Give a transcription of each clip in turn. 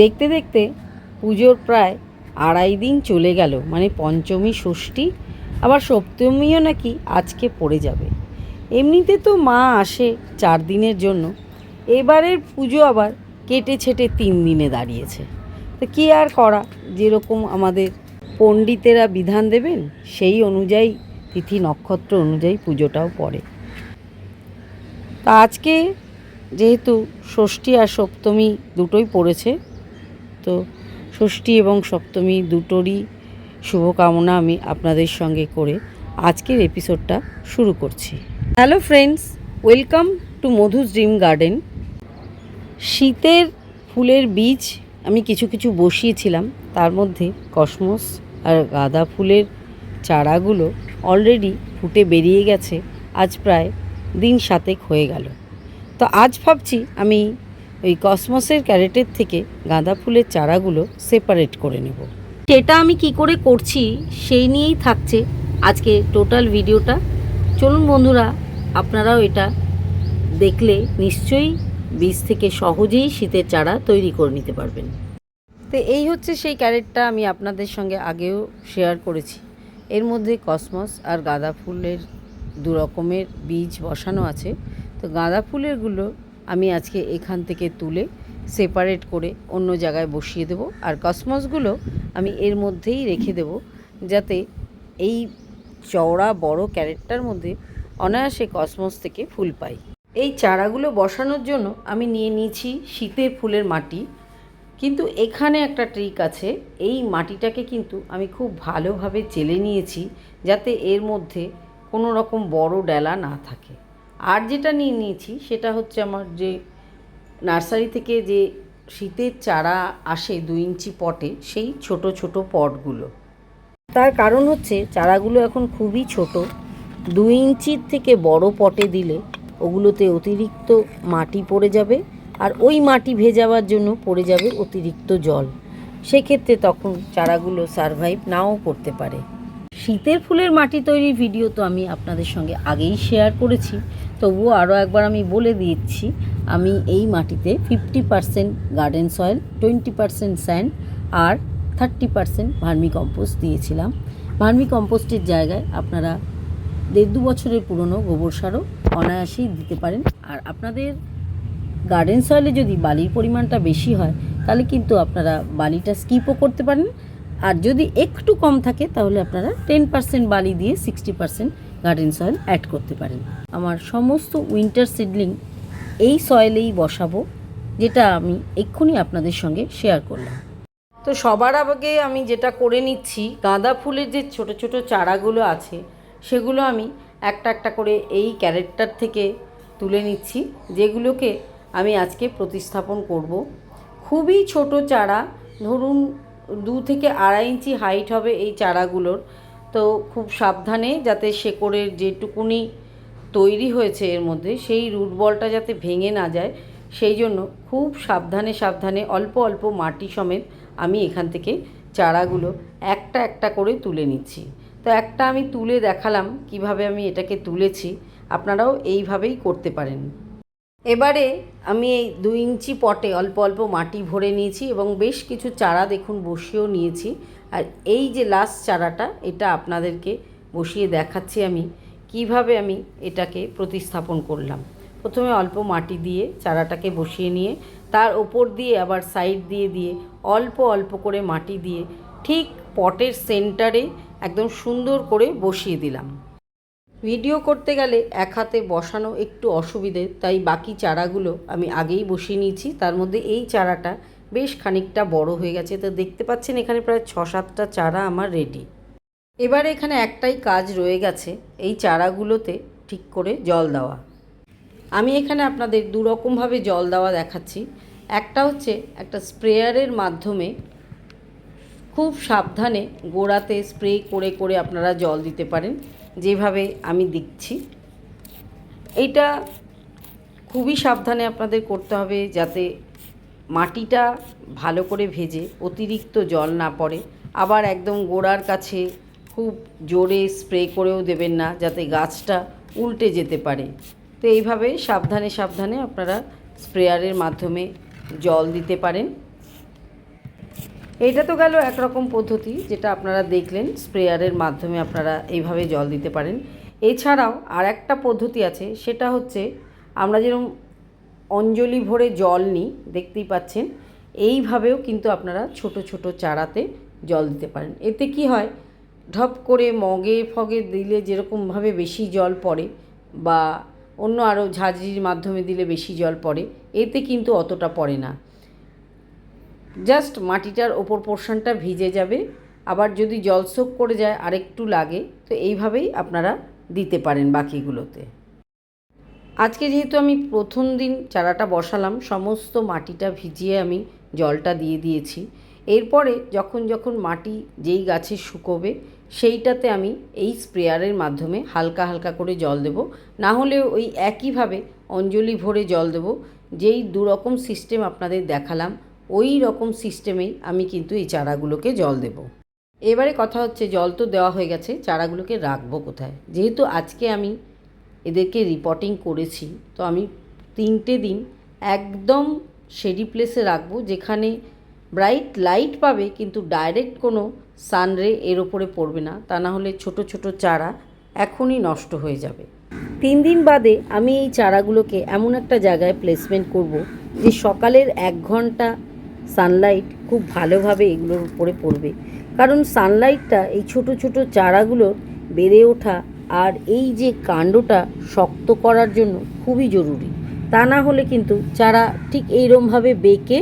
দেখতে দেখতে পুজোর প্রায় 2.5 দিন চলে গেল। মানে পঞ্চমী, ষষ্ঠী, আবার সপ্তমীও নাকি আজকে পড়ে যাবে। এমনিতে তো মা আসে 4 দিনের জন্য, এবারের পুজো আবার কেটে ছেটে 3 দিনে দাঁড়িয়েছে। তো কী আর করা, যেরকম আমাদের পণ্ডিতেরা বিধান দেবেন সেই অনুযায়ী, তিথি নক্ষত্র অনুযায়ী পুজোটাও পড়ে। তা আজকে যেহেতু ষষ্ঠী আর সপ্তমী দুটোই পড়েছে, তো ষষ্ঠী এবং সপ্তমী দুটোরই শুভকামনা আমি আপনাদের সঙ্গে করে আজকের এপিসোডটা শুরু করছি। Hello friends, welcome to Madhu's dream garden. শীতের ফুলের বীজ আমি কিছু কিছু বসিয়েছিলাম, তার মধ্যে কসমস আর গাঁদা ফুলের চারাগুলো অলরেডি ফুটে বেরিয়ে গেছে। আজ প্রায় দিন 7 হয়ে গেল। তো আজ ভাবছি আমি ওই কসমসের ক্যারেটের থেকে গাঁদা ফুলের চারাগুলো সেপারেট করে নেব। সেটা আমি কি করে করছি সেই নিয়েই থাকছে আজকে টোটাল ভিডিওটা। চলুন বন্ধুরা, আপনারাও এটা দেখলে নিশ্চয়ই বীজ থেকে সহজেই শীতের চারা তৈরি করে নিতে পারবেন। তো এই হচ্ছে সেই ক্যারেটটা, আমি আপনাদের সঙ্গে আগেও শেয়ার করেছি। এর মধ্যে কসমস আর গাঁদা ফুলের 2 রকমের বীজ বসানো আছে। তো গাঁদা ফুলেরগুলো আমি আজকে এখান থেকে তুলে সেপারেট করে অন্য জায়গায় বসিয়ে দেব, আর কসমসগুলো আমি এর মধ্যেই রেখে দেব, যাতে এই চওড়া বড় ক্যারেটটার মধ্যে অনায়াসে কসমস থেকে ফুল পাই। এই চারাগুলো বসানোর জন্য আমি নিয়ে নিয়েছি শীতের ফুলের মাটি। কিন্তু এখানে একটা ট্রিক আছে, এই মাটিটাকে কিন্তু আমি খুব ভালোভাবে চেলে নিয়েছি, যাতে এর মধ্যে কোনো রকম বড় ডেলা না থাকে। আর যেটা নিয়ে নিয়েছি সেটা হচ্ছে আমার যে নার্সারি থেকে যে শীতের চারা আসে 2 ইঞ্চি পটে, সেই ছোট ছোট পটগুলো। তার কারণ হচ্ছে চারাগুলো এখন খুবই ছোট, 2 ইঞ্চির থেকে বড় পটে দিলে ওগুলোতে অতিরিক্ত মাটি পড়ে যাবে, আর ওই মাটি ভেজাবার জন্য পড়ে যাবে অতিরিক্ত জল। সেক্ষেত্রে তখন চারাগুলো সারভাইভ নাও করতে পারে। শীতের ফুলের মাটি তৈরির ভিডিও তো আমি আপনাদের সঙ্গে আগেই শেয়ার করেছি, তবুও আরও একবার আমি বলে দিচ্ছি। আমি এই মাটিতে 50% গার্ডেন সয়েল, 20% স্যান্ড আর 30% ভার্মি কম্পোস্ট দিয়েছিলাম। ভার্মি কম্পোস্টের জায়গায় আপনারা 1.5-2 বছরের পুরনো গোবর সারও অনায়াসেই দিতে পারেন। আর আপনাদের গার্ডেন সয়েলে যদি বালির পরিমাণটা বেশি হয় তাহলে কিন্তু আপনারা বালিটা স্কিপও করতে পারেন, আর যদি একটু কম থাকে তাহলে আপনারা 10% বালি দিয়ে 60% গার্ডেন সয়েল অ্যাড করতে পারেন। আমার সমস্ত উইন্টার সিডলিং এই সয়েলেই বসাবো, যেটা আমি এক্ষুনি আপনাদের সঙ্গে শেয়ার করলাম। তো সবার আগে আমি যেটা করে নিচ্ছি, গাঁদা ফুলের যে ছোট ছোট চারাগুলো আছে সেগুলো আমি একটা একটা করে এই ক্যারেটটার থেকে তুলে নিচ্ছি, যেগুলোকে আমি আজকে প্রতিস্থাপন করব। খুবই ছোট চারা, ধরুন 2 থেকে 2.5 ইঞ্চি হাইট হবে এই চারাগুলোর। তো খুব সাবধানে, যাতে শেকড়ের যেটুকুনি তৈরি হয়েছে এর মধ্যে সেই রুট বলটা যাতে ভেঙে না যায়, সেই জন্য খুব সাবধানে সাবধানে অল্প অল্প মাটি সমেত আমি এখান থেকে চারাগুলো একটা একটা করে তুলে নিচ্ছি। তো একটা আমি তুলে দেখালাম কিভাবে আমি এটাকে তুলেছি, আপনারাও এইভাবেই করতে পারেন। এবারে আমি এই 2 ইঞ্চি পটে অল্প অল্প মাটি ভরে নিয়েছি এবং বেশ কিছু চারা দেখুন বসিয়েও নিয়েছি। আর এই যে লাস্ট চারাটা, এটা আপনাদেরকে বসিয়ে দেখাচ্ছি আমি কিভাবে আমি এটাকে প্রতিস্থাপন করলাম। প্রথমে অল্প মাটি দিয়ে চারাটাকে বসিয়ে নিয়ে তার ওপর দিয়ে আবার সাইড দিয়ে দিয়ে অল্প অল্প করে মাটি দিয়ে ঠিক পটের সেন্টারে একদম সুন্দর করে বসিয়ে দিলাম। ভিডিও করতে গেলে এক হাতে বসানো একটু অসুবিধে, তাই বাকি চারাগুলো আমি আগেই বসিয়ে নিয়েছি। তার মধ্যে এই চারাটা বেশ খানিকটা বড় হয়ে গেছে, তো দেখতে পাচ্ছেন এখানে প্রায় 6-7টা চারা আমার রেডি। এবারে এখানে একটাই কাজ রয়ে গেছে, এই চারাগুলোতে ঠিক করে জল দেওয়া। আমি এখানে আপনাদের 2 রকমভাবে জল দেওয়া দেখাচ্ছি। একটা হচ্ছে একটা স্প্রেয়ারের মাধ্যমে খুব সাবধানে গোড়াতে স্প্রে করে করে আপনারা জল দিতে পারেন, যেভাবে আমি দিচ্ছি। এইটা খুবই সাবধানে আপনাদের করতে হবে, যাতে মাটিটা ভালো করে ভেজে অতিরিক্ত জল না পড়ে। আবার একদম গোড়ার কাছে খুব জোরে স্প্রে করেও দেবেন না, যাতে গাছটা উল্টে যেতে পারে। তো এইভাবে সাবধানে সাবধানে আপনারা স্প্রেয়ারের মাধ্যমে জল দিতে পারেন। এইটা তো গেল একরকম পদ্ধতি, যেটা আপনারা দেখলেন স্প্রেয়ারের মাধ্যমে আপনারা এইভাবে জল দিতে পারেন। এছাড়াও আর একটা পদ্ধতি আছে, সেটা হচ্ছে আমরা যেরকম অঞ্জলি ভরে জল নিই, দেখতেই পাচ্ছেন, এইভাবেও কিন্তু আপনারা ছোট ছোট চারাতে জল দিতে পারেন। এতে কি হয়, ঢপ করে মগে ফগে দিলে যেরকমভাবে বেশি জল পড়ে বা অন্য আরও ঝাঁঝরির মাধ্যমে দিলে বেশি জল পড়ে, এতে কিন্তু অতটা পড়ে না। জাস্ট মাটিটার ওপর পোর্শনটা ভিজে যাবে, আবার যদি জল সোক করে যায় আরেকটু লাগে, তো এইভাবেই আপনারা দিতে পারেন বাকিগুলোতে। আজকে যেহেতু আমি প্রথম দিন চারাটা বসালাম, সমস্ত মাটিটা ভিজিয়ে আমি জলটা দিয়ে দিয়েছি। এরপরে যখন যখন মাটি যেই গাছে শুকোবে সেইটাতে আমি এই স্প্রেয়ারের মাধ্যমে হালকা হালকা করে জল দেব, না হলে ওই একইভাবে অঞ্জলি ভরে জল দেব। যেই দুরকম সিস্টেম আপনাদের দেখালাম ওই রকম সিস্টেমেই আমি কিন্তু এই চারাগুলোকে জল দেব। এবারে কথা হচ্ছে, জল তো দেওয়া হয়ে গেছে, চারাগুলোকে রাখবো কোথায়? যেহেতু আজকে আমি এদেরকে রিপোর্টিং করেছি, তো আমি 3টে দিন একদম শেডি প্লেসে রাখবো, যেখানে ব্রাইট লাইট পাবে কিন্তু ডাইরেক্ট কোনো সানরে এর ওপরে পড়বে না, তা না হলে ছোট ছোট চারা এখনই নষ্ট হয়ে যাবে। 3 দিন বাদে আমি এই চারাগুলোকে এমন একটা জায়গায় প্লেসমেন্ট করব যে সকালের 1 ঘন্টা সানলাইট খুব ভালোভাবে এগুলোর উপরে পড়বে, কারণ সানলাইটটা এই ছোট ছোট চারাগুলোর বেড়ে ওঠা আর এই যে কাণ্ডটা শক্ত করার জন্য খুবই জরুরি। তা না হলে কিন্তু চারা ঠিক এইরকমভাবে বেঁকে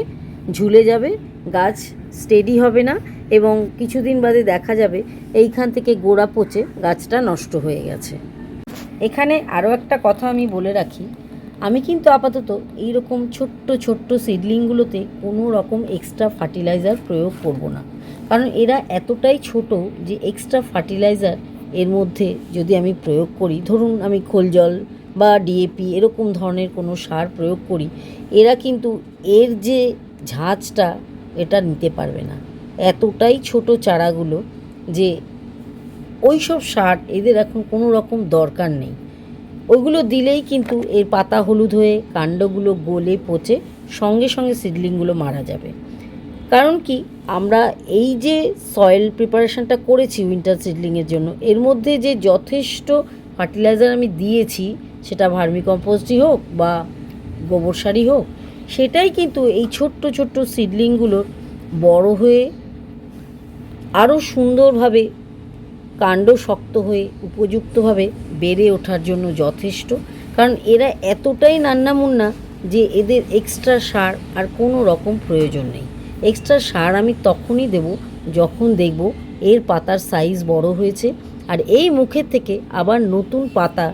ঝুলে যাবে, গাছ স্টেডি হবে না, এবং কিছুদিন বাদে দেখা যাবে এইখান থেকে গোড়া পচে গাছটা নষ্ট হয়ে গেছে। এখানে আরও একটা কথা আমি বলে রাখি, আমি কিন্তু আপাতত এইরকম ছোট্ট ছোট্ট সিডলিংগুলোতে কোনো রকম এক্সট্রা ফার্টিলাইজার প্রয়োগ করব না, কারণ এরা এতটাই ছোট যে এক্সট্রা ফার্টিলাইজার এর মধ্যে যদি আমি প্রয়োগ করি, ধরুন আমি খোল জল বা ডিএপি এরকম ধরনের কোনো সার প্রয়োগ করি, এরা কিন্তু এর যে ঝাঁজটা এটা নিতে পারবে না। এতটাই ছোট চারাগুলো যে ওই সব সার এদের এখন কোনো রকম দরকার নেই। ওইগুলো দিলেই কিন্তু এর পাতা হলুদ হয়ে কাণ্ডগুলো গলে পচে সঙ্গে সঙ্গে সিডলিংগুলো মারা যাবে। কারণ কি, আমরা এই যে সয়েল প্রিপারেশনটা করেছি উইন্টার সিডলিংয়ের জন্য, এর মধ্যে যে যথেষ্ট ফার্টিলাইজার আমি দিয়েছি, সেটা ভার্মি কম্পোস্টই হোক বা গোবর সারই হোক, সেটাই কিন্তু এই ছোট্ট ছোট্ট সিডলিংগুলোর বড় হয়ে আরও সুন্দরভাবে কাণ্ড শক্ত হয়ে উপযুক্তভাবে বেড়ে ওঠার জন্য যথেষ্ট। কারণ এরা এতটাই নান্নামুন্না যে এদের এক্সট্রা সার আর কোনো রকম প্রয়োজন নেই। এক্সট্রা সার আমি তখনই দেব যখন দেখব এর পাতার সাইজ বড় হয়েছে আর এই মুখের থেকে আবার নতুন পাতা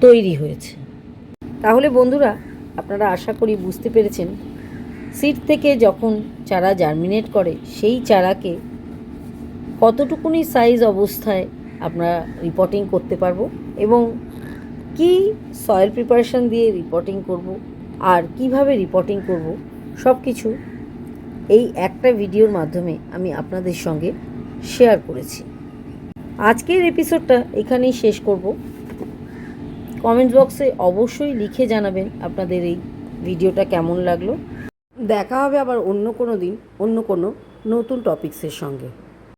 তৈরি হয়েছে। তাহলে বন্ধুরা, আপনারা আশা করি বুঝতে পেরেছেন, সিড থেকে যখন চারা জার্মিনেট করে সেই চারাকে কতটুকুনি সাইজ অবস্থায় আমরা রিপোর্টিং করতে পারবো, এবং কি সয়েল প্রিপারেশন দিয়ে রিপোর্টিং করব আর কিভাবে রিপোর্টিং করব, সব কিছু এই একটা ভিডিওর মাধ্যমে আমি আপনাদের সঙ্গে শেয়ার করেছি। আজকের এপিসোডটা এখানেই শেষ করব। কমেন্ট বক্সে অবশ্যই লিখে জানাবেন আপনাদের এই ভিডিওটা কেমন লাগলো। দেখা হবে আবার অন্য কোনো দিন অন্য কোনো নতুন টপিক্সের সঙ্গে।